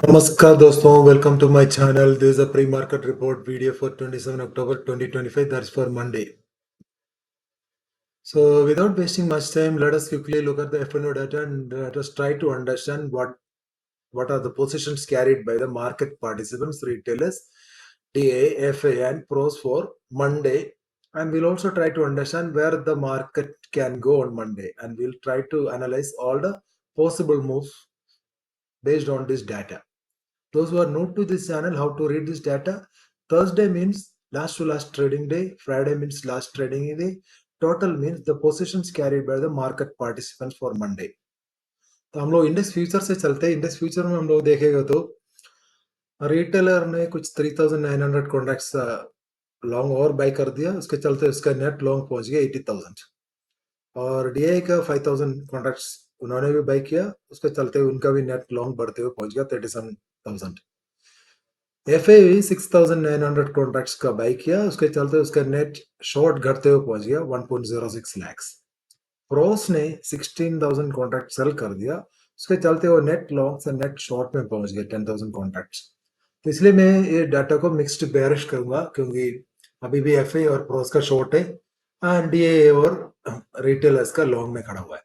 नमस्कार दोस्तों, welcome to my channel. This is a pre-market report video for 27 October 2025. That's for Monday. So without wasting much time, let us quickly look at the FNO data and let us try to understand what are the positions carried by the market participants, retailers, DA, FA and pros for Monday. And we'll also try to understand where the market can go on Monday. And we'll try to analyze all the possible moves based on this data. Those who are new to this channel, how to read this data. Thursday means last to last trading day. Friday means last trading day. Total means the positions carried by the market participants for Monday. तो हम लोग index future से चलते हैं. Index future में हम लोग देखेगा तो रिटेलर ने कुछ 3900 कॉन्ट्रैक्ट्स लॉन्ग और बाय कर दिया. उसके चलते उसका नेट लॉन्ग पहुंच गया 80,000 और डीआई का 5000 कॉन्ट्रैक्ट्स उन्होंने भी बाय किया. उसके चलते उनका भी नेट लॉन्ग बढ़ते हुए पहुंच गया 37,000. एफए भी 6900 कॉन्ट्रैक्ट्स का बाय किया. उसके चलते उसका नेट शॉर्ट घटते हुए पहुंच गया 1.06 लाख. प्रोस ने 16,000 कॉन्ट्रैक्ट सेल कर दिया. उसके चलते वो नेट लॉन्ग से नेट शॉर्ट में पहुंच गए 10,000 कॉन्ट्रैक्ट्स. तो इसलिए मैं ये डाटा को मिक्स्ड बेयरिश करूंगा क्योंकि अभी भी एफए और प्रोस का शॉर्ट है एंड डीए और रिटेलर्स का लॉन्ग में खड़ा हुआ है.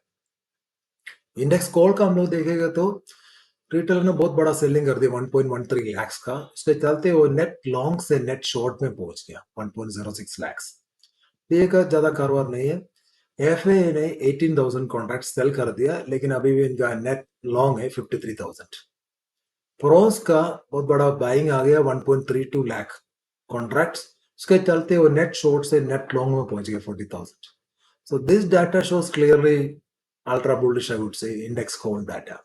इंडेक्स कॉल का हम लोग देखेगा तो रिटेलर ने बहुत बड़ा सेलिंग कर दिया 1.13 लाख का. उसके चलते वो नेट लॉन्ग से नेट शॉर्ट में पहुंच गया 1.06 लाख. ये का ज्यादा कारोबार नहीं है. एफए ने 18,000 कॉन्ट्रैक्ट सेल कर दिया लेकिन अभी भी इनका नेट लॉन्ग है 53,000. प्रोस का बहुत बड़ा बाइंग आ गया 1.32 लाख कॉन्ट्रैक्ट्स. उसके चलते वो नेट शॉर्ट से नेट लॉन्ग में पहुंच गया 40,000. So this data shows clearly ultra bullish, I would say, index call data.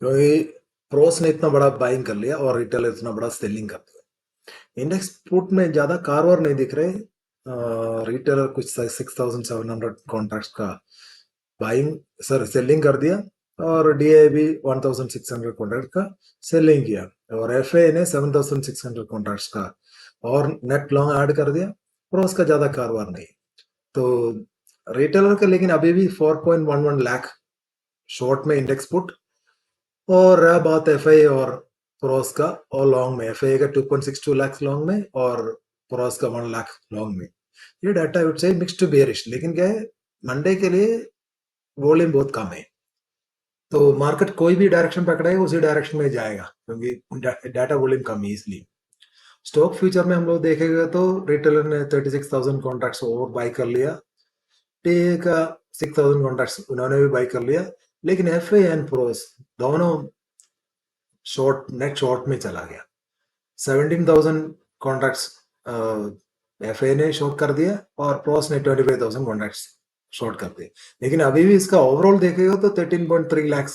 क्योंकि प्रोस ने इतना बड़ा बाइंग कर लिया और रिटेलर इतना बड़ा सेलिंग कर दिया. इंडेक्स पुट में ज्यादा कारोबार नहीं दिख रहे. रिटेलर कुछ 6,700 कॉन्ट्रैक्ट्स का बाइंग सेलिंग कर दिया और डीए भी 1,600 कॉन्ट्रैक्ट का सेलिंग किया और एफए ने 7,600 कॉन्ट्रैक्ट्स का और नेट लॉन्ग ऐड कर दिया. प्रोस का ज्यादा कारोबार नहीं. तो रिटेलर का लेकिन अभी भी 4.11 लाख शॉर्ट में इंडेक्स पुट और रहा बात एफआई और प्रोस का और लॉन्ग में. एफआई का 2.62 लाख लॉन्ग में और प्रोस का 1 लाख लॉन्ग में. ये data would say mixed to bearish. लेकिन क्या है, मंडे के लिए वॉल्यूम बहुत कम है तो मार्केट कोई भी डायरेक्शन पकड़ेगा उसी डायरेक्शन में जाएगा क्योंकि डाटा वॉल्यूम कम है. इसलिए स्टॉक फ्यूचर में हम लोग देखेगा तो रिटेलर ने 36,000 कॉन्ट्रैक्ट्स ओवर बाय कर लिया. टी का 6,000 कॉन्ट्रैक्ट्स उन्होंने भी बाय कर लिया. लेकिन एफ एंड प्रोस दोनों शॉर्ट नेट शॉर्ट में चला गया. 17,000 कॉन्ट्रैक्ट्स एफ ने शॉर्ट कर दिया और प्रोस ने 25,000 कॉन्ट्रैक्ट्स शॉर्ट कर दिए. लेकिन अभी भी इसका ओवरऑल देखेगा तो 13.3 लाख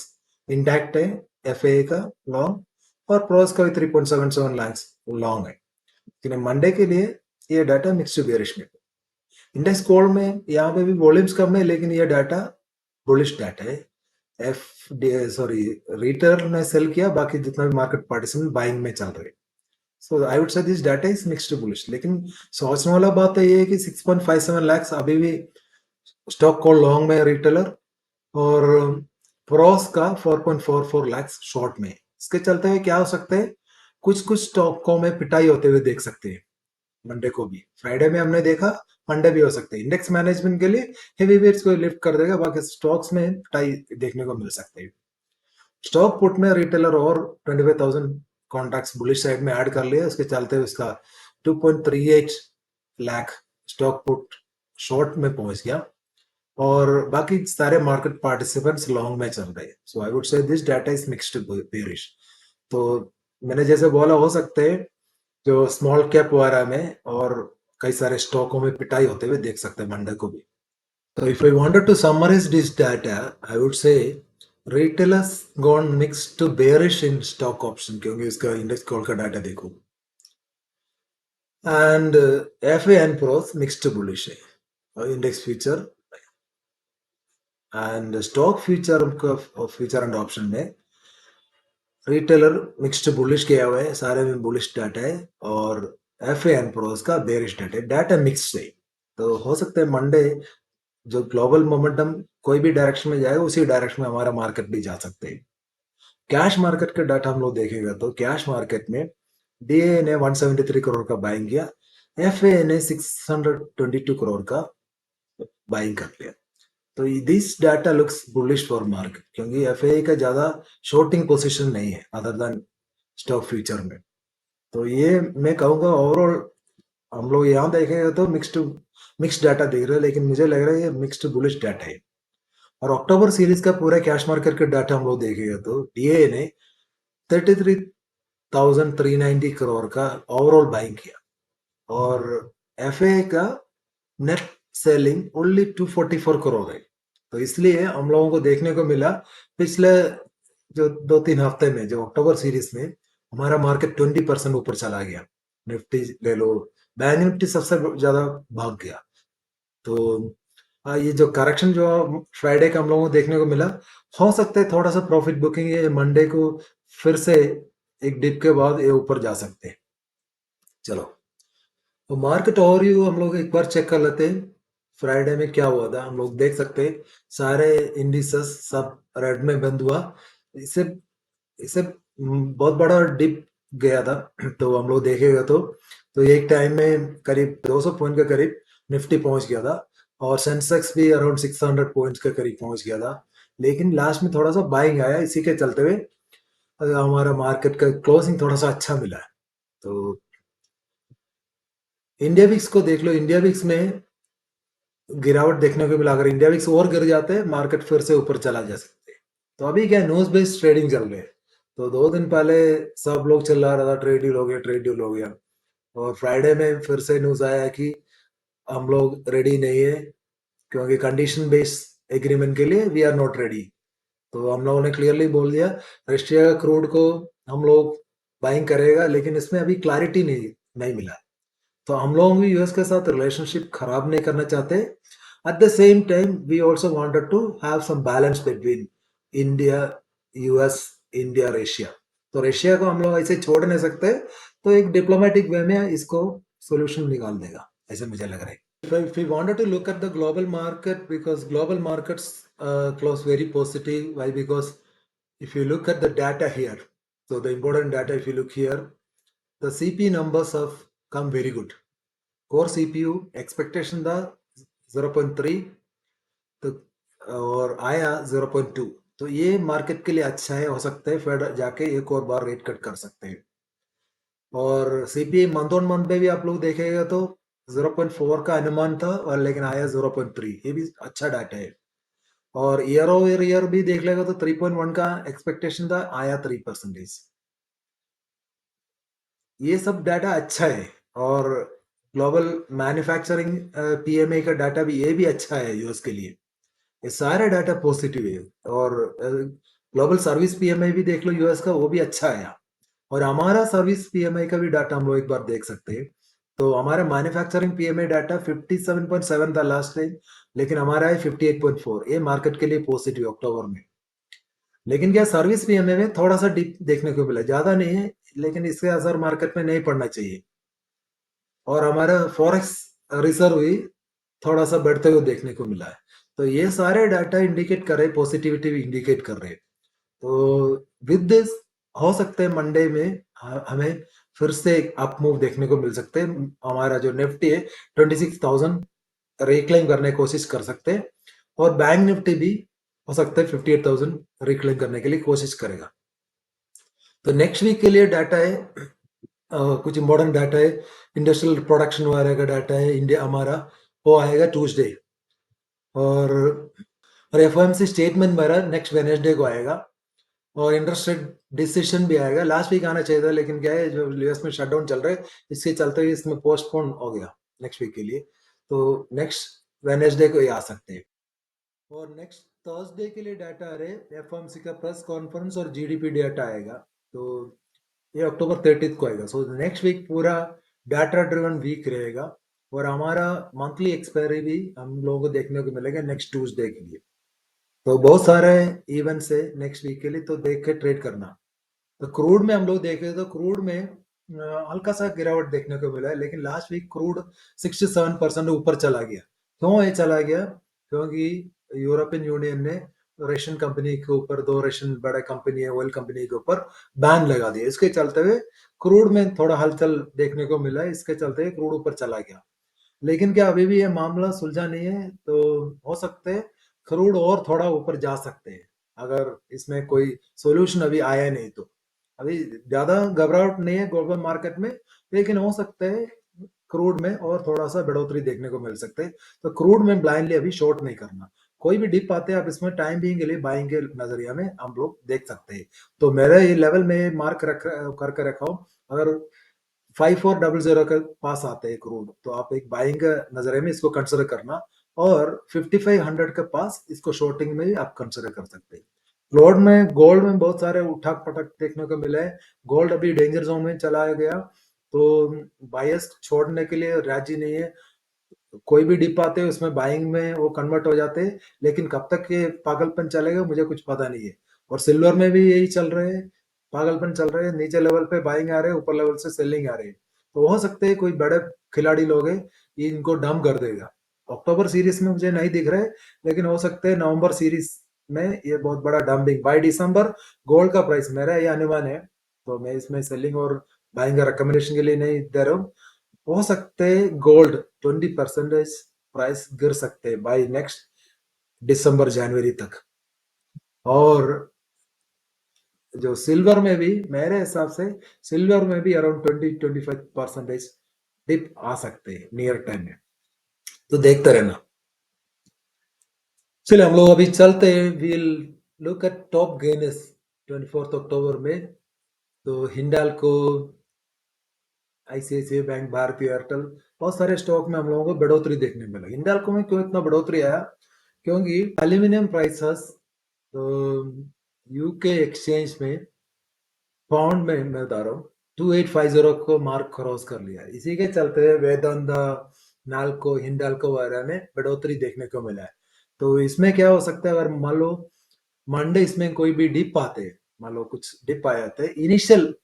इंटैक्ट है एफ का लॉन्ग और प्रोस का भी 3.77 लाख लॉन्ग है. लेकिन मंडे के लिए ये डाटा मिक्स्ड बेयरिश में. इंडेक्स कोड में यहाँ पे भी वॉल्यूम्स कम है लेकिन ये डाटा बुलिश डाटा है. रिटेलर ने सेल किया, बाकी जितना भी मार्केट पार्टिसिपेंट बाइंग में चल रहे. So I would say this data is mixed bullish. लेकिन सोचने वाला बात तो ये है कि 6.57 लाख अभी भी स्टॉक को लॉन्ग में रिटेलर और प्रोस का 4.44 लाख शॉर्ट में. इसके चलते हुए क्या हो सकते हैं, कुछ कुछ स्टॉकों में पिटाई होते हुए देख सकते हैं. मंडे को भी, फ्राइडे में हमने देखा, मंडे भी हो सकते हैं. इंडेक्स मैनेजमेंट के लिए हेवी वेट्स को लिफ्ट कर देगा, बाकी स्टॉक्स में पिटाई देखने को मिल सकते हैं. स्टॉक पुट में रिटेलर और 25,000 कॉन्ट्रैक्ट्स बुलिश साइड में ऐड कर लिया. उसके चलते उसका 2.38 लाख स्टॉक पुट शॉर्ट में पहुंच गया और बाकी सारे मार्केट पार्टिसिपेंट्स लॉन्ग में चल रहे. So I would say this data is mixed bearish. तो मैंने जैसे बोला, हो सकते हैं जो स्मॉल कैप वगैरह में और कई सारे स्टॉकों में पिटाई होते हुए देख सकते हैं मंडे को भी. तो if I wanted to summarise this data, I would say retailers gone mixed to bearish in stock option क्योंकि इसका इंडेक्स कॉल का डाटा देखो. And FII and pros mixed to bullish है index future and stock future and option में retailer mixed bullish किया हुआ है. सारे में बुलिश डाटा है और एफ एंड प्रोस का बेरिश डाटा है. डाटा मिक्स है. तो हो सकता है मंडे जो ग्लोबल मोमेंटम कोई भी डायरेक्शन में जाएगा उसी डायरेक्शन में हमारा मार्केट भी जा सकते हैं. कैश मार्केट का डाटा हम लोग देखेगा तो कैश मार्केट में डीए ने 173 करोड़ का बाइंग किया, एफए ने 622 करोड़ का बाइंग कर लिया। तो this data looks bullish for market, क्योंकि एफए का ज्यादा शॉर्टिंग पोजीशन नहीं है अदर देन स्टॉक फ्यूचर में। तो ये मैं कहूंगा ओवरऑल हम लोग यहाँ देखेंगे तो मिक्स्ड डाटा देख रहे हैं, लेकिन मुझे लग रहा है ये मिक्स्ड बुलिश डाटा है। और अक्टूबर सीरीज का पूरा कैश मार्केट का डाटा हम लोग देखेंगे तो डीए ने 33,390 करोड़ का ओवरऑल बाइंग किया, और एफए का नेट सेलिंग ओनली 244 करोड़ है। तो इसलिए हम लोगों को देखने को मिला पिछले जो 2-3 हफ्ते में, जो अक्टूबर सीरीज में हमारा मार्केट 20% ऊपर चला गया। निफ्टी ले लो, बैंक निफ्टी सबसे ज्यादा भाग गया। तो ये जो करेक्शन जो फ्राइडे का हम लोगों को देखने को मिला, हो सकता है थोड़ा सा प्रॉफिट बुकिंग है मंडे को, फिर से एक डिप के बाद ये ऊपर जा सकते हैं। चलो, तो मार्केट ओवरव्यू हम लोग एक बार चेक कर लेते हैं। फ्राइडे में क्या हुआ था हम लोग देख सकते हैं। सारे इंडिसेस सब रेड में बंद हुआ। इसे इसे बहुत बड़ा डिप गया था। तो हम लोग देखेगा तो एक टाइम में करीब 200 पॉइंट के करीब निफ्टी पहुंच गया था, और सेंसेक्स भी अराउंड 600 पॉइंट्स के करीब पहुंच गया था। लेकिन लास्ट में थोड़ा सा बाइंग आया, इसी के चलते हुए हमारा मार्केट का क्लोजिंग थोड़ा सा अच्छा मिला है। तो इंडिया विक्स को देख लो, इंडिया विक्स में गिरावट देखने को मिला। अगर इंडिया विक्स और गिर जाते हैं मार्केट फिर से ऊपर चला जा सकते हैं। तो अभी क्या न्यूज बेस्ड ट्रेडिंग चल रही है। तो 2 दिन पहले सब लोग चिल्ला रहा था ट्रेड डील हो गया, ट्रेड डील हो गया। और फ्राइडे में फिर से न्यूज आया कि हम लोग रेडी नहीं है, क्योंकि कंडीशन बेस्ड एग्रीमेंट के लिए वी आर नॉट रेडी। तो हम लोगों ने क्लियरली बोल दिया रशिया का क्रूड को हम लोग बाइंग करेगा, लेकिन इसमें अभी क्लैरिटी नहीं मिला। तो हम लोग भी यूएस के साथ रिलेशनशिप खराब नहीं करना चाहते। At the same time we also wanted to have some balance between India, US, India, Russia. तो रशिया को हम लोग ऐसे छोड़ नहीं सकते। तो एक डिप्लोमेटिक वे में इसको सोल्यूशन निकाल देगा, ऐसे मुझे लग रहा है। If we wanted to look at the global market, because global markets close very positive. Why? Because if you look at the data here, so the important data, if you look here, the CP numbers have come very good. Core CPU expectation था 0.3, तो और आया 0.2। तो ये market के लिए अच्छा है, हो सकता है फेड जाके एक और बार रेट कट कर सकते हैं। और सीपीआई मंथ ऑन मंथ में भी आप लोग देखेगा तो 0.4 का अनुमान था, और लेकिन आया 0.3। ये भी अच्छा डाटा है। और ईयर ओवर ईयर भी देख लेगा तो 3.1 का एक्सपेक्टेशन था, आया 3%। ये सब डाटा अच्छा है। और ग्लोबल मैन्युफैक्चरिंग पीएमए का डाटा भी, ये भी अच्छा है यूएस के लिए। ये सारे डाटा पॉजिटिव है। और ग्लोबल सर्विस पीएमआई भी देख लो यूएस का, वो भी अच्छा आया। और हमारा सर्विस पीएमआई का भी डाटा हम लोग एक बार देख सकते हैं। तो हमारा मैन्युफैक्चरिंग पीएमआई डाटा 57.7 था लास्ट टाइम, लेकिन हमारा है 58.4। ये मार्केट के लिए पॉजिटिव अक्टूबर में। लेकिन क्या सर्विस पीएमआई में थोड़ा सा डिप देखने को मिला, ज्यादा नहीं है, लेकिन इसके असर मार्केट में नहीं पड़ना चाहिए। और हमारा फॉरेक्स रिजर्व भी थोड़ा सा बढ़ते हुए देखने को मिला है। तो ये सारे डाटा इंडिकेट कर रहे, पॉजिटिविटी इंडिकेट कर रहे हैं। तो विद दिस हो सकते हैं मंडे में हमें फिर से एक अप मूव देखने को मिल सकते हैं। हमारा जो निफ्टी है 26,000 रिक्लेम करने की कोशिश कर सकते हैं, और बैंक निफ्टी भी हो सकता है 58,000 रिक्लेम करने के लिए कोशिश करेगा। तो नेक्स्ट वीक के लिए डाटा है, कुछ इंपॉर्टेंट डाटा है। इंडस्ट्रियल प्रोडक्शन वगैरह का डाटा है इंडिया हमारा, वो आएगा ट्यूसडे। और एफओएमसी स्टेटमेंट वगैरह नेक्स्ट वेनेसडे को आएगा। और इंटरेस्ट रेट डिसीजन भी आएगा। लास्ट वीक आना चाहिए था, लेकिन क्या है जो यूएस में शटडाउन चल रहा है, इसके चलते हुए इसमें पोस्टपोन हो गया नेक्स्ट वीक के लिए। तो नेक्स्ट वेनेसडे को ही आ सकते हैं। और नेक्स्ट थर्सडे के लिए डाटा आ रहे हैं, एफओएमसी का प्रेस कॉन्फ्रेंस और जीडीपी डाटा आएगा। तो ये अक्टूबर 30 को आएगा। सो नेक्स्ट वीक पूरा डाटा ड्रिवन वीक रहेगा। और हमारा मंथली एक्सपायरी भी हम लोगों को देखने को मिलेगा नेक्स्ट ट्यूसडे के लिए। तो बहुत सारे इवेंट्स है नेक्स्ट वीक के लिए, तो देख के ट्रेड करना। तो क्रूड में हम लोग देखे तो क्रूड में हल्का सा गिरावट देखने को मिला है, लेकिन लास्ट वीक क्रूड 67% ऊपर चला गया। क्यों ये चला गया? क्योंकि यूरोपियन यूनियन ने रेशन कंपनी के ऊपर, 2 रेशन बड़े कंपनी है ऑयल कंपनी के ऊपर बैन लगा दिया। इसके चलते हुए क्रूड में थोड़ा हलचल देखने को मिला, इसके चलते हुए क्रूड ऊपर चला गया। लेकिन क्या अभी भी ये मामला सुलझा नहीं है, तो हो सकते हैं क्रूड और थोड़ा ऊपर जा सकते हैं, अगर इसमें कोई सॉल्यूशन अभी आया नहीं तो। अभी ज्यादा घबराहट नहीं है ग्लोबल मार्केट में, लेकिन हो सकता है क्रूड में और थोड़ा सा बढ़ोतरी देखने को मिल सकते हैं। तो क्रूड में ब्लाइंडली अभी शॉर्ट नहीं करना। कोई भी डिप आते हैं आप इसमें टाइम बीइंग के लिए बाइंग के नजरिया में हम लोग देख सकते हैं। तो मेरा ये लेवल में मार्क रख करके रखा हूं, अगर 5400 के पास आते हैं क्रूड, तो आप एक बाइंग नजरिए में इसको कंसिडर करना, और 5500 के पास इसको शॉर्टिंग में भी आप कंसिडर कर सकते हैं। गोल्ड में बहुत सारे उठक पटक देखने को मिले हैं। गोल्ड अभी डेंजर जोन में चला गया, तो बायस छोड़ने के लिए राजी नहीं है। कोई भी डिप आते हैं उसमें बाइंग में वो कन्वर्ट हो जाते हैं, लेकिन कब तक ये पागलपन चलेगा मुझे कुछ पता नहीं है। और सिल्वर में भी यही चल रहे हैं, पागलपन चल रहे हैं, नीचे लेवल पे बाइंग आ रहे हैं, ऊपर लेवल से सेलिंग आ रही है। तो हो सकते हैं कोई बड़े खिलाड़ी लोग हैं, ये इनको डम कर देगा। अक्टूबर सीरीज में मुझे नहीं दिख रहे, लेकिन हो सकते हैं नवंबर सीरीज में ये बहुत बड़ा डंपिंग बाय दिसंबर। गोल्ड का प्राइस मेरा ये अनुमान है, तो मैं इसमें सेलिंग और बाइंग का रिकमेंडेशन के लिए नहीं दे रहा हूँ। हो सकते गोल्ड 20% प्राइस गिर सकते हैं बाय नेक्स्ट दिसंबर जनवरी तक। और जो सिल्वर में भी मेरे हिसाब से सिल्वर में भी अराउंड 20-25% डिप आ सकते हैं नियर टाइम में, तो देखते रहना। चलिए हम लोग अभी चलते हैं, will look at top gainers 24 अक्टूबर में। तो हिंडाल्को, आईसीआईसीआई बैंक, भारतीय एयरटेल, बहुत सारे स्टॉक में हम लोगों को बढ़ोतरी देखने मिला। हिंडाल्को में क्यों इतना बढ़ोतरी आया? क्योंकि एल्यूमिनियम प्राइसेस तो यूके एक्सचेंज में पाउंड में मैं बता रहा हूँ 2850 को मार्क क्रॉस कर लिया। इसी के चलते वेदांता, नाल्को, हिंडाल्को वगैरह में बढ़ोतरी देखने को मिला है। तो इसमें क्या हो सकता है, अगर मान लो मंडे इसमें कोई भी डिप आते, मान लो कुछ डिप आ जाते इनिशियल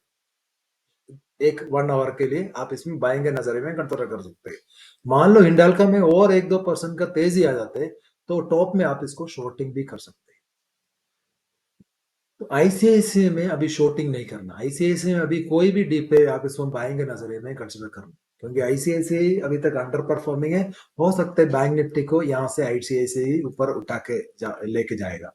1 आवर के लिए, आप इसमें बाइंग के नजरिए में कंसिडर कर सकते हैं। मान लो हिंडाल्का में और 1-2% का तेजी आ जाते, तो टॉप में आप इसको शॉर्टिंग भी कर सकते हैं। तो आईसीआईसीआई में अभी शॉर्टिंग नहीं करना। आईसीआईसीआई में अभी कोई भी डिप है आप इसको बाइंग के नजरिए में कंसिडर करना, क्योंकि आईसीआईसीआई अभी तक अंडर परफॉर्मिंग है। हो सकता है बैंक निफ्टी को यहाँ से आईसीआईसीआई ऊपर उठा के लेके जाएगा।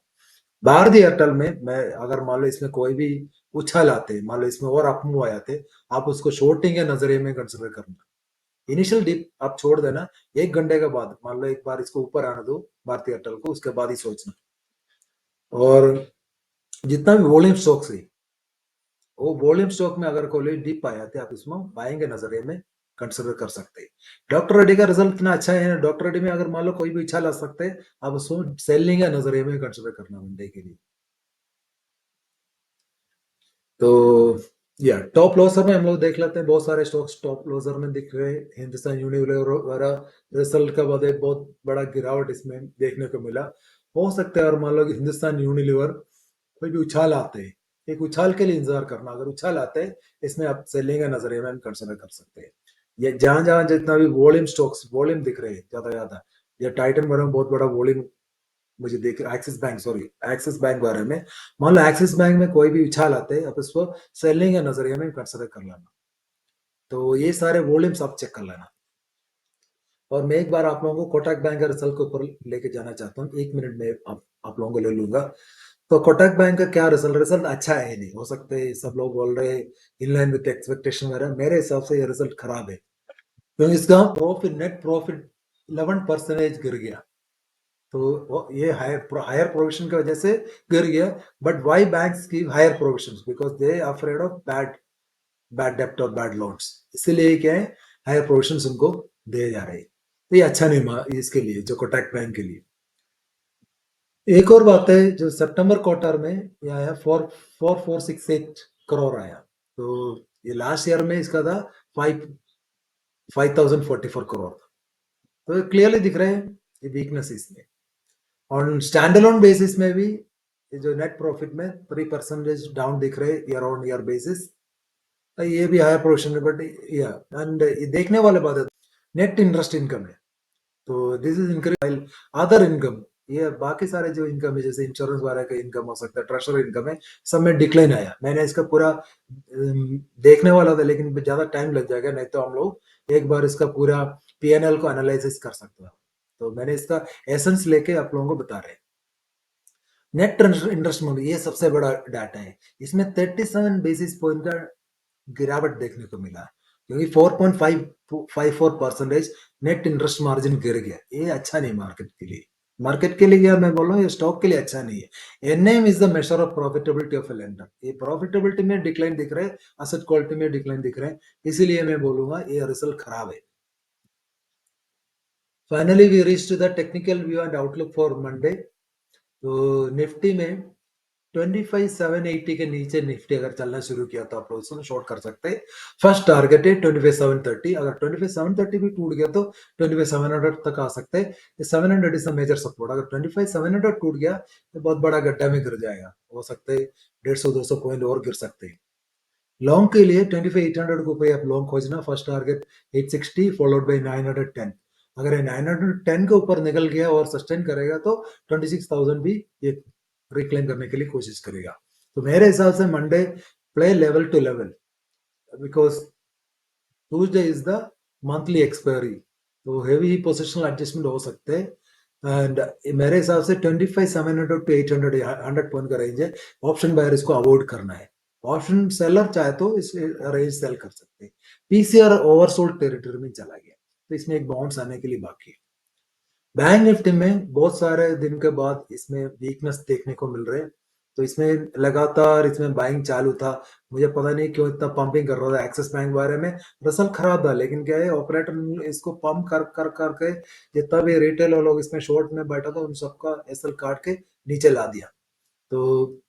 भारतीय एयरटेल में मैं अगर मान लो इसमें कोई भी उछाल आते, मान लो इसमें और अप मूव आ जाते, आप उसको शॉर्टिंग के नजरिए में कंसिडर करना। इनिशियल डिप आप छोड़ देना, 1 घंटे के बाद मान लो एक बार इसको ऊपर आने दो भारतीय एयरटेल को, उसके बाद ही सोचना। और जितना भी वॉल्यूम स्टॉक्स है, वो वॉल्यूम स्टॉक में अगर कोई डिप आ जाते आप इसमें बाइंग के नजरिए में कंसिडर कर सकते हैं। डॉक्टर रेड्डी का रिजल्ट इतना अच्छा है, डॉक्टर रेड्डी में अगर मान लो कोई भी उछाल आ सकते हैं, आप उसको सेलिंग के नजरिए में कंसिडर करना मंडे के लिए। तो या टॉप लॉसर में हम लोग देख लेते हैं, बहुत सारे स्टॉक्स टॉप लॉसर में दिख रहे हैं। हिंदुस्तान यूनिलीवर वगैरह रिजल्ट का बाद एक बहुत बड़ा गिरावट इसमें देखने को मिला। हो सकता है और मान लो कि हिंदुस्तान यूनिलीवर कोई भी उछाल आते हैं, एक उछाल के लिए इंतजार करना। अगर उछाल आते हैं इसमें आप सेलिंग का नजरिए में कंसिडर कर सकते हैं। ये जहां जहां जितना भी वॉल्यूम स्टॉक्स वॉल्यूम दिख रहे हैं ज्यादा ज्यादा, या टाइटन वगैरह में बहुत बड़ा वॉल्यूम मुझे देख, axis bank, sorry axis bank बारे में, मान लो एक्सिस बैंक में कोई भी उछाल आते हैं आप इसको सेलिंग के नजरिए में कंसिडर कर लेना। तो ये सारे वॉल्यूम्स आप चेक कर लेना। और मैं एक बार आप लोगों को कोटक बैंक का रिजल्ट के ऊपर लेके जाना चाहता हूँ, 1 मिनट में आप लोगों को ले लूंगा। तो कोटक बैंक का क्या रिजल्ट, रिजल्ट अच्छा है नहीं, हो सकते हैं सब लोग बोल रहे हैं इन लाइन विद एक्सपेक्टेशन वगैरह, मेरे हिसाब से ये रिजल्ट खराब है। क्योंकि इसका प्रॉफिट, नेट प्रॉफिट 11% गिर गया। तो ये हायर हायर प्रोविजन की वजह से गिर गया। But why banks give higher provision? Because they are afraid of bad bad डेप्ट और बैड लोन्स, इसीलिए क्या है हायर प्रोविजन उनको दिए जा रहे हैं। तो ये अच्छा नहीं इसके लिए, जो कोटक बैंक के लिए। एक और बात है, जो सितंबर क्वार्टर में ये आया 4,468 करोड़ आया। तो ये लास्ट ईयर में इसका था 5,044 करोड़ था। तो क्लियरली दिख रहे हैं ये वीकनेस इसमें। ऑन स्टैंड अलोन बेसिस में भी ये जो नेट प्रॉफिट में 3% डाउन दिख रहे ईयर ऑन ईयर बेसिस। ये भी हायर प्रोविजन है, बट या एंड देखने वाले बात है नेट इंटरेस्ट इनकम है। तो this is increase other income ये बाकी सारे जो इनकम है जैसे इंश्योरेंस वाले का इनकम हो सकता है, ट्रेजर इनकम है, सब में डिक्लाइन आया। मैंने इसका पूरा देखने वाला था लेकिन ज्यादा टाइम लग जाएगा, नहीं तो हम लोग एक बार इसका पूरा पीएनएल को एनालिसिस कर सकते हैं। तो मैंने इसका एसेंस लेके आप लोगों को बता रहे हैं। नेट इंटरेस्ट मार्जिन ये सबसे बड़ा डाटा है, इसमें 37 बेसिस पॉइंट का गिरावट देखने को मिला, क्योंकि 4.54% नेट इंटरेस्ट मार्जिन गिर गया। ये अच्छा नहीं मार्केट के लिए। मार्केट के लिए क्या मैं बोल रहा हूँ, ये स्टॉक के लिए अच्छा नहीं है। NM is the measure of profitability of a lender. ये प्रॉफिटेबिलिटी में डिक्लाइन दिख रहा है, असेट क्वालिटी में डिक्लाइन दिख रहे हैं, इसीलिए मैं बोलूंगा ये रिजल्ट खराब है। Finally we reach the technical view and outlook for Monday. तो निफ्टी में 25,780 के नीचे निफ्टी अगर चलना शुरू किया तो आप लोग इसको शॉर्ट कर सकते हैं। फर्स्ट टारगेट है 25,730। अगर 25,730 भी टूट गया तो 25,700 तक आ सकते हैं। 700 इज द मेजर सपोर्ट। अगर 25,700 टूट गया तो बहुत बड़ा गड्ढा में गिर जाएगा, हो सकते है 150-200 पॉइंट और गिर सकते हैं। लॉन्ग के लिए 25,800 को ऊपर आप लॉन्ग खोजना। First target 860 followed by 910। अगर ये 910 के ऊपर निकल गया और सस्टेन करेगा तो 26,000 भी ये रिक्लेम करने के लिए कोशिश करेगा। तो मेरे हिसाब से Monday play level to level, because Tuesday is the monthly expiry, तो हेवी पोजिशनल एडजस्टमेंट हो सकते हैं। एंड मेरे हिसाब से 25,700 टू 800 100 पॉइंट का रेंज है। ऑप्शन बायर इसको अवॉइड करना है। ऑप्शन सेलर चाहे तो इस रेंज सेल कर सकते हैं। पीसीआर ओवरसोल्ड टेरिटरी में चला गया, तो इसमें एक बाउंस आने के लिए बाकी है। बैंक निफ्टी में बहुत सारे दिन के बाद इसमें वीकनेस देखने को मिल रहे हैं, तो इसमें लगातार इसमें बाइंग चालू था। मुझे पता नहीं क्यों इतना पंपिंग कर रहा था। एक्सिस बैंक बारे में रिजल्ट खराब था, लेकिन क्या है ऑपरेटर इसको पंप कर कर करके जितना भी रिटेल लोग इसमें शॉर्ट में बैठा था उन सबका एसएल काट के नीचे ला दिया। तो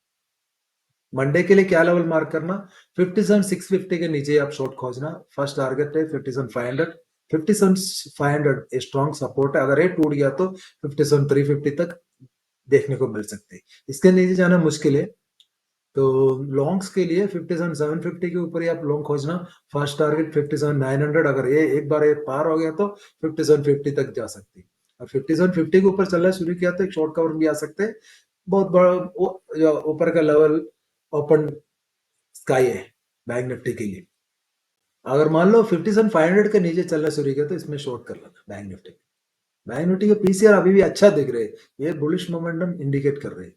मंडे के लिए क्या लेवल मार्क करना, 57,650 के नीचे आप शॉर्ट खोजना। फर्स्ट टारगेट है 57,500। 57,500 स्ट्रॉन्ग सपोर्ट है। अगर ये टूट गया तो 57,350 तक देखने को मिल सकते हैं। इसके नीचे जाना मुश्किल है। तो लॉन्ग्स के लिए 57,750 के ऊपर ही आप लॉन्ग खोजना। First target 57,900। अगर ये एक बार ये पार हो गया तो 5750 तक जा सकती है। और 5750 के ऊपर चलना शुरू किया तो एक शॉर्ट कवर भी आ सकते हैं। बहुत बड़ा ऊपर का लेवल ओपन स्काई है बैंक निफ्टी के लिए। अगर मान लो 57,500 के नीचे चलना शुरू किया तो इसमें शॉर्ट कर लेना बैंक निफ्टी। बैंक निफ्टी के पीसीआर अभी भी अच्छा दिख रहे हैं, ये बुलिश मोमेंटम इंडिकेट कर रहे हैं।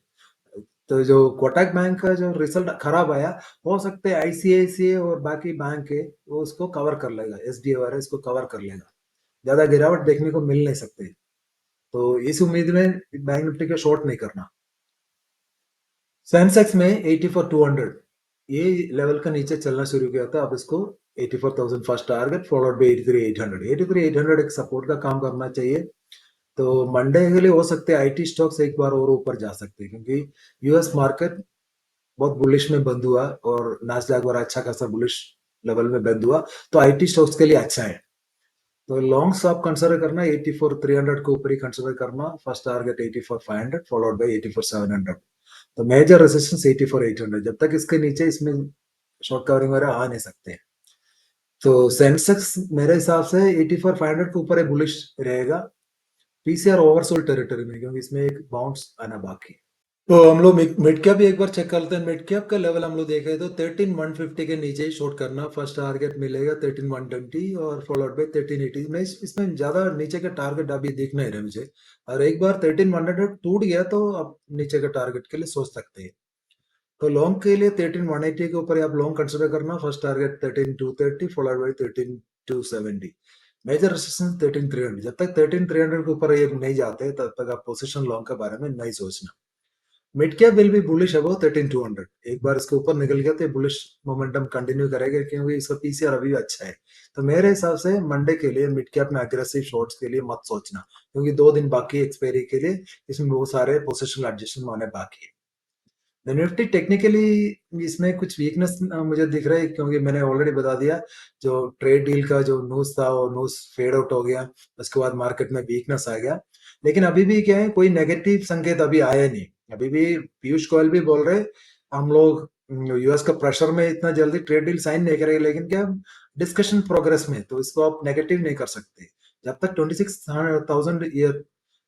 तो जो कोटक बैंक का जो रिजल्ट खराब आया, हो सकता है आईसीआईसीआई और बाकी बैंक है वो उसको कवर कर लेगा, एसबीआई वाला इसको कवर कर लेगा। ज्यादा गिरावट देखने को मिल नहीं सकते, तो इस उम्मीद में बैंक निफ्टी का शॉर्ट नहीं करना। सेंसेक्स में 84,200 ये लेवल का नीचे चलना शुरू किया था। अब इसको 84,000 फर्स्ट टारगेट फॉलोड बाय 83,800। 83,800 एक सपोर्ट का काम करना चाहिए। तो मंडे के लिए हो सकते हैं आईटी स्टॉक्स एक बार और ऊपर जा सकते हैं, क्योंकि यूएस मार्केट बहुत बुलिश में बंद हुआ और नास्डैक और अच्छा खासा बुलिश लेवल में बंद हुआ, तो आईटी स्टॉक्स के लिए अच्छा है। तो लॉन्ग्स आप कंसिडर करना 84,300 के ऊपर ही कंसिडर करना। First target 84,500 followed by 84,700। तो मेजर रेजिस्टेंस 84,800। जब तक इसके नीचे इसमें शॉर्ट कवरिंग वगैरह आ नहीं सकते। तो सेंसेक्स मेरे हिसाब से 84,500 के ऊपर बुलिश रहेगा। पीसीआर ओवरसोल्ड टेरिटरी में, क्योंकि इसमें एक बाउंस आना बाकी है। तो हम लोग मिड कैप भी एक बार चेक करते हैं। मिड कैप का लेवल हम लोग देखें तो 13,150 के नीचे ही शॉर्ट करना। फर्स्ट टारगेट मिलेगा 13,120 और फॉलोड बाय 13,80 में। इसमें ज्यादा नीचे का टारगेट अभी दिख नहीं रहा मुझे, और एक बार 13,100 टूट गया तो अब नीचे का टारगेट के लिए सोच सकते हैं। तो लॉन्ग के लिए 13,180 के ऊपर आप लॉन्ग कंसिडर करना। First target 13,230 followed by 13,270। Major resistance 13,300। जब तक 13,300 के ऊपर ये नहीं जाते तब तक आप पोजीशन लॉन्ग के बारे में नहीं सोचना। Mid cap will be bullish above 13,200। एक बार इसके ऊपर निकल गया तो बुलिश मोमेंटम कंटिन्यू करेगा, क्योंकि इसका पीसीआर अभी भी अच्छा है। तो मेरे हिसाब से मंडे के लिए मिड कैप में एग्रेसिव शॉर्ट्स के लिए मत सोचना, क्योंकि 2 दिन बाकी एक्सपायरी के लिए इसमें बहुत सारे पोजिशनल एडजस्टमेंट होने बाकी है। निफ्टी टेक्निकली इसमें कुछ वीकनेस मुझे दिख रहा है, क्योंकि मैंने ऑलरेडी बता दिया जो ट्रेड डील का जो न्यूज था वो न्यूज फेड आउट हो गया। उसके बाद मार्केट में वीकनेस आ गया, लेकिन अभी भी क्या है कोई नेगेटिव संकेत अभी आया नहीं। अभी भी पीयूष गोयल भी बोल रहे हम लोग यूएस का प्रेशर में इतना जल्दी ट्रेड डील साइन नहीं करेंगे, लेकिन क्या डिस्कशन प्रोग्रेस में, तो इसको आप नेगेटिव नहीं कर सकते। जब तक 26,000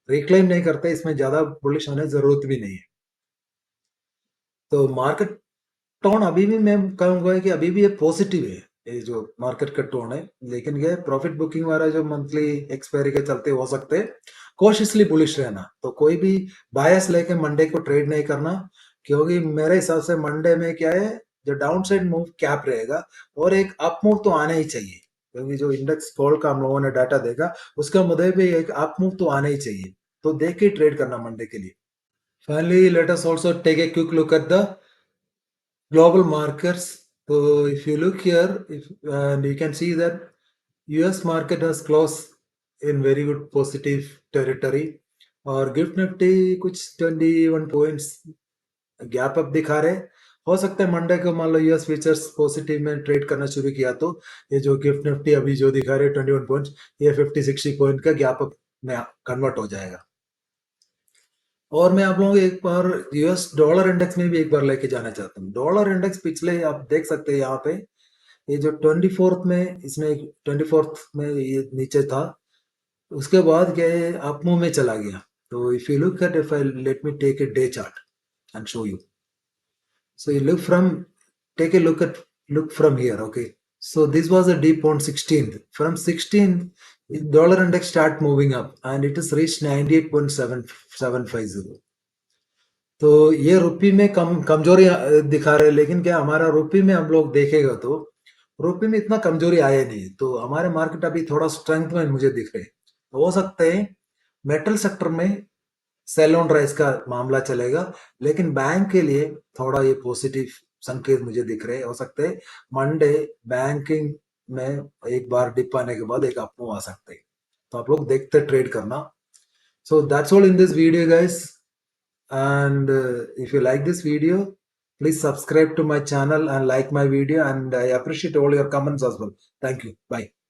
रिक्लाइम नहीं करते, इसमें ज्यादा बुलिश होने जरूरत भी नहीं है। तो मार्केट टोन अभी भी मैं कहूंगा कि अभी भी ये पॉजिटिव है, ये जो मार्केट का टोन है। लेकिन ये प्रॉफिट बुकिंग वाला जो मंथली एक्सपायरी के चलते हो सकते हैं, कॉशियसली बुलिश रहना। तो कोई भी बायस लेके मंडे को ट्रेड नहीं करना, क्योंकि मेरे हिसाब से मंडे में क्या है, जो डाउन साइड मूव कैप रहेगा और एक अप मूव तो आना ही चाहिए, क्योंकि जो इंडेक्स फॉल का हम लोगों ने डाटा देखा उसका मुद्दे भी एक अप मूव तो आना ही चाहिए। तो देख के ट्रेड करना मंडे के लिए। Finally, let us also take a quick look at the global markets. So if you look here, and you can see that US market has closed in very good positive territory, और gift Nifty कुछ 21 points gap up दिखा रहे। हो सकता है Monday को मान लो US futures positive में ट्रेड करना शुरू किया तो ये जो गिफ्ट निफ्टी अभी जो दिखा रहे 21 पॉइंट्स, ये 50-60 पॉइंट का गैप अप में कन्वर्ट हो जाएगा। और मैं आप लोगों को एक बार यूएस डॉलर इंडेक्स में भी एक बार लेके जाना चाहता हूँ। डॉलर इंडेक्स पिछले आप देख सकते हैं यहाँ पे, ये जो 24th में, इसमें 24th में ये नीचे था, उसके बाद क्या है अप मूव में चला गया। तो if you look at, if I let me take a day chart and show you. So you look from, take a look from here, okay? So this was a deep on 16th. From 16th, dollar index start moving up and it has reached 98.750. तो ये रुपी में कमजोरी दिखा रहे हैं, लेकिन क्या हमारा रुपी में हम लोग देखेगा तो रुपी में इतना कमजोरी आया नहीं। तो हमारे मार्केट अभी थोड़ा स्ट्रेंथ में मुझे दिख रहे हैं। तो हो सकते हैं मेटल सेक्टर में सेल ऑन राइज का मामला चलेगा, लेकिन बैंक के लिए थोड़ा ये पॉजिटिव संकेत मुझे दिख रहे हैं। हो सकते हैं मंडे बैंकिंग में एक बार डिप आने के बाद एक अप आ सकते हैं। तो आप लोग देखते ट्रेड करना। So that's all in this video guys, and if you like this video, please subscribe to my channel and like my video, and I appreciate all your comments as well. Thank you. Bye.